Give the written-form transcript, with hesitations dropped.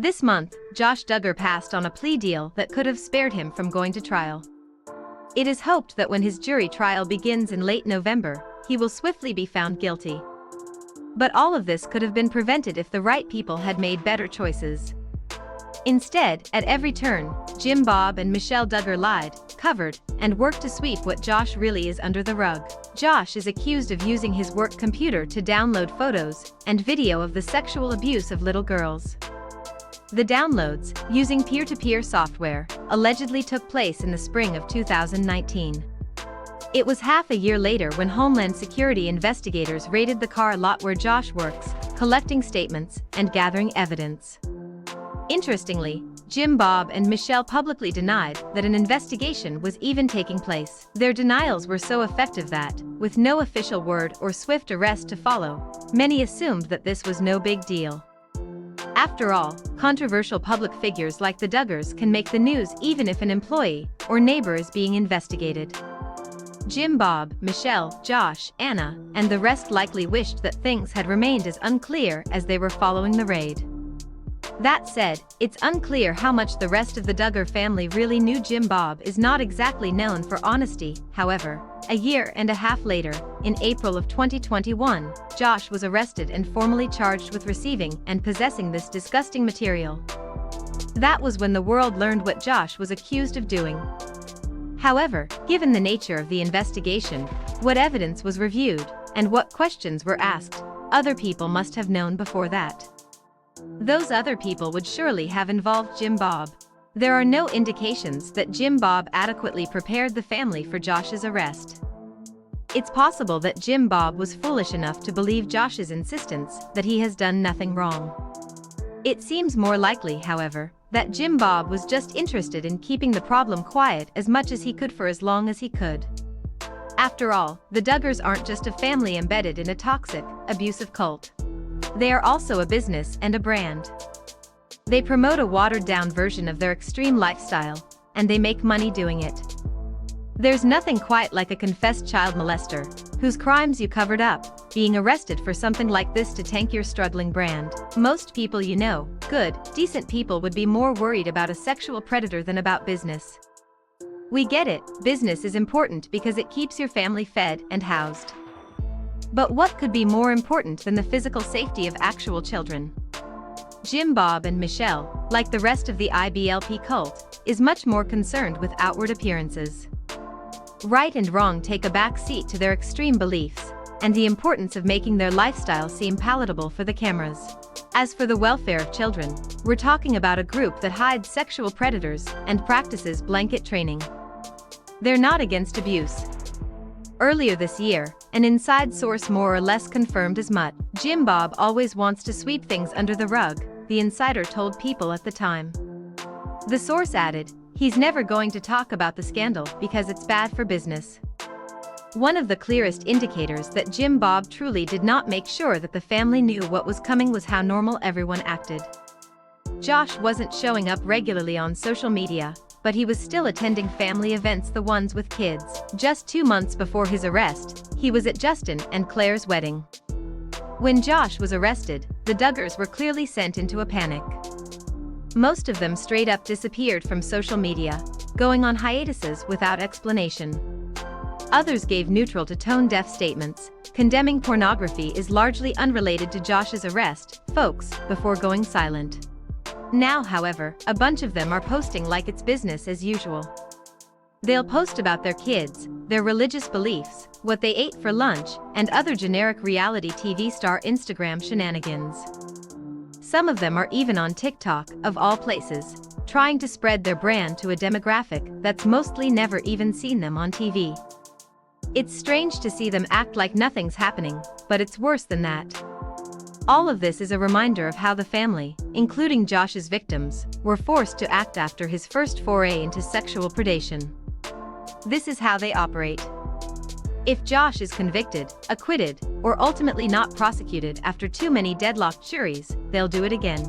This month, Josh Duggar passed on a plea deal that could have spared him from going to trial. It is hoped that when his jury trial begins in late November, he will swiftly be found guilty. But all of this could have been prevented if the right people had made better choices. Instead, at every turn, Jim Bob and Michelle Duggar lied, covered, and worked to sweep what Josh really is under the rug. Josh is accused of using his work computer to download photos and video of the sexual abuse of little girls. The downloads, using peer-to-peer software, allegedly took place in the spring of 2019. It was half a year later when Homeland Security investigators raided the car lot where Josh works, collecting statements and gathering evidence. Interestingly, Jim Bob and Michelle publicly denied that an investigation was even taking place. Their denials were so effective that, with no official word or swift arrest to follow, many assumed that this was no big deal. After all, controversial public figures like the Duggars can make the news even if an employee or neighbor is being investigated. Jim Bob, Michelle, Josh, Anna, and the rest likely wished that things had remained as unclear as they were following the raid. That said, it's unclear how much the rest of the Duggar family really knew. Jim Bob is not exactly known for honesty, however. A year and a half later, in April of 2021, Josh was arrested and formally charged with receiving and possessing this disgusting material. That was when the world learned what Josh was accused of doing. However, given the nature of the investigation, what evidence was reviewed, and what questions were asked, other people must have known before that. Those other people would surely have involved Jim Bob. There are no indications that Jim Bob adequately prepared the family for Josh's arrest. It's possible that Jim Bob was foolish enough to believe Josh's insistence that he has done nothing wrong. It seems more likely, however, that Jim Bob was just interested in keeping the problem quiet as much as he could for as long as he could. After all, the Duggars aren't just a family embedded in a toxic, abusive cult. They are also a business and a brand. They promote a watered-down version of their extreme lifestyle, and they make money doing it. There's nothing quite like a confessed child molester, whose crimes you covered up, being arrested for something like this to tank your struggling brand. Most people you know, good, decent people, would be more worried about a sexual predator than about business. We get it, business is important because it keeps your family fed and housed. But what could be more important than the physical safety of actual children? Jim Bob and Michelle, like the rest of the IBLP cult, is much more concerned with outward appearances. Right and wrong take a back seat to their extreme beliefs, and the importance of making their lifestyle seem palatable for the cameras. As for the welfare of children, we're talking about a group that hides sexual predators and practices blanket training. They're not against abuse. Earlier this year, an inside source more or less confirmed as much. Jim Bob always wants to sweep things under the rug, the insider told People at the time. The source added, he's never going to talk about the scandal because it's bad for business. One of the clearest indicators that Jim Bob truly did not make sure that the family knew what was coming was how normal everyone acted. Josh wasn't showing up regularly on social media, but he was still attending family events, the ones with kids. Just 2 months before his arrest, he was at Justin and Claire's wedding. When Josh was arrested, the Duggars were clearly sent into a panic. Most of them straight up disappeared from social media, going on hiatuses without explanation. Others gave neutral to tone-deaf statements, condemning pornography is largely unrelated to Josh's arrest, folks, before going silent. Now, however, a bunch of them are posting like it's business as usual. They'll post about their kids, their religious beliefs, what they ate for lunch, and other generic reality TV star Instagram shenanigans. Some of them are even on TikTok, of all places, trying to spread their brand to a demographic that's mostly never even seen them on TV. It's strange to see them act like nothing's happening, but it's worse than that. All of this is a reminder of how the family, including Josh's victims, were forced to act after his first foray into sexual predation. This is how they operate. If Josh is convicted, acquitted, or ultimately not prosecuted after too many deadlocked juries, they'll do it again.